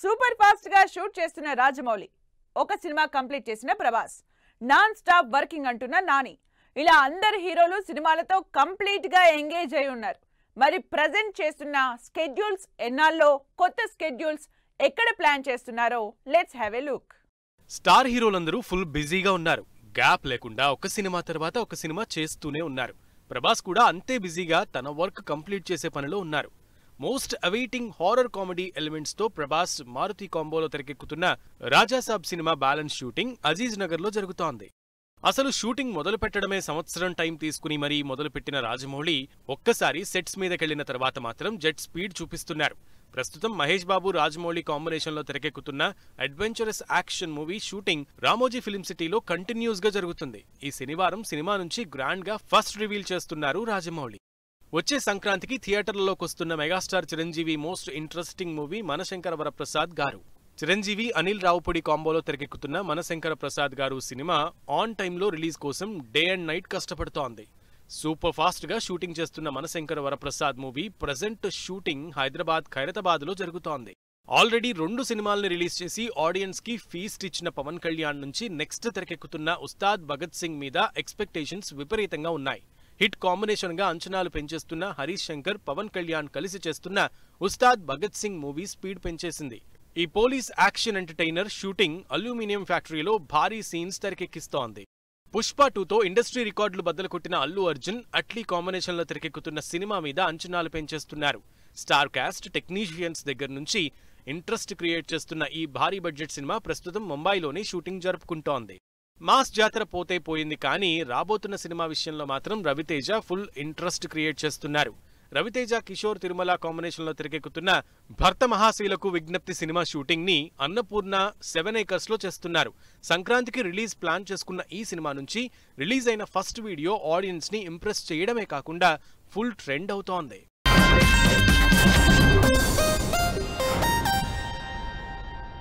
Super fast గా shoot చేస్తున్న రాజమౌళి, ఒక సినిమా కంప్లీట్ చేసిన ప్రభాస్, నాన్ స్టాప్ వర్కింగ్ అంటున్న నాని, ఇలా అందరు హీరోలు సినిమాలతో కంప్లీట్ గా ఎంగేజ్ అయి ఉన్నారు. మరి ప్రెజెంట్ చేస్తున్న స్కెడ్యూల్స్ ఎన్నాల్లో, కొత్త స్కెడ్యూల్స్ ఎక్కడ ప్లాన్ చేస్తున్నారో let's have a look. Star హీరోలందరూ ఫుల్ బిజీగా ఉన్నారు. గ్యాప్ లేకుండా ఒక సినిమా తర్వాత ఒక సినిమా చేస్తూనే ఉన్నారు. ప్రభాస్ కూడా అంతే బిజీగా తన వర్క్ కంప్లీట్ చేసే పనిలో ఉన్నారు. Most awaiting horror comedy elements తో ప్రభాస్ మారుతి కాంబోలో తెరకెక్కుతున్న రాజాసాబ్ సినిమా బ్యాలెన్స్ షూటింగ్ అజీజ్ నగర్ లో జరుగుతోంది. అసలు షూటింగ్ మొదలు పెట్టడమే సంవత్సరం టైం తీసుకుని మరీ మొదలుపెట్టిన రాజమౌళి ఒక్కసారి సెట్స్ మీదకెళ్లిన తర్వాత మాత్రం జెట్ స్పీడ్ చూపిస్తున్నారు. ప్రస్తుతం మహేష్ బాబు రాజమౌళి కాంబినేషన్ లో తెరకెక్కుతున్న adventurous action movie shooting Ramoji film సిటీలో కంటిన్యూస్ గా జరుగుతుంది. ఈ శనివారం సినిమా నుంచి గ్రాండ్ గా ఫస్ట్ రివీల్ చేస్తున్నారు రాజమౌళి. వచ్చే సంక్రాంతికి థియేటర్లలోకొస్తున్న megastar Chiranjeevi most interesting movie Manashankara Varaprasad garu. Chiranjeevi Anil Ravipudi కాంబోలో తెరకెక్కుతున్న మనశంకర ప్రసాద్ గారు సినిమా ఆన్ టైంలో రిలీజ్ కోసం డే అండ్ నైట్ కష్టపడుతోంది. సూపర్ ఫాస్ట్ గా షూటింగ్ చేస్తున్న Manashankara Varaprasad movie present shooting Hyderabad Khairatabad లో జరుగుతోంది. ఆల్రెడీ 2 సినిమాల్ని రిలీజ్ చేసి ఆడియన్స్ కి ఫీస్ట్ ఇచ్చిన పవన్ కళ్యాణ్ నుంచి నెక్స్ట్ తెరకెక్కుతున్న ఉస్తాద్ భగత్ సింగ్ మీద ఎక్స్పెక్టేషన్స్ విపరీతంగా ఉన్నాయి. హిట్ కాంబినేషన్ గా అంచనాలు పెంచేస్తున్న హరీష్ శంకర్, పవన్ కళ్యాణ్ కలిసి చేస్తున్న ఉస్తాద్ భగత్ సింగ్ మూవీ స్పీడ్ పెంచేసింది. ఈ police action entertainer shooting aluminium ఫ్యాక్టరీలో భారీ సీన్స్ తెరకెక్కిస్తోంది. పుష్ప 2తో ఇండస్ట్రీ రికార్డులు బద్దలు కొట్టిన అల్లు అర్జున్, అట్లీ కాంబినేషన్ లో తెరకెక్కుతున్న సినిమా మీద అంచనాలు పెంచేస్తున్నారు. స్టార్ కాస్ట్, టెక్నీషియన్స్ దగ్గర నుంచి ఇంట్రెస్ట్ క్రియేట్ చేస్తున్న ఈ భారీ బడ్జెట్ సినిమా ప్రస్తుతం ముంబైలోనే షూటింగ్ జరుపుకుంటోంది. మాస్ జాతర పోతే పోయింది, కానీ రాబోతున్న సినిమా విషయంలో మాత్రం రవితేజ ఫుల్ ఇంట్రెస్ట్ క్రియేట్ చేస్తున్నారు. రవితేజ, కిషోర్ తిరుమల కాంబినేషన్ లో తెరకెక్కుతున్న భర్త మహాశీలకు విజ్ఞప్తి సినిమా షూటింగ్ ని అన్నపూర్ణ 7 acres లో చేస్తున్నారు. సంక్రాంతికి రిలీజ్ ప్లాన్ చేసుకున్న ఈ సినిమా నుంచి రిలీజ్ అయిన ఫస్ట్ వీడియో ఆడియన్స్ ని ఇంప్రెస్ చేయడమే కాకుండా ఫుల్ ట్రెండ్ అవుతోంది.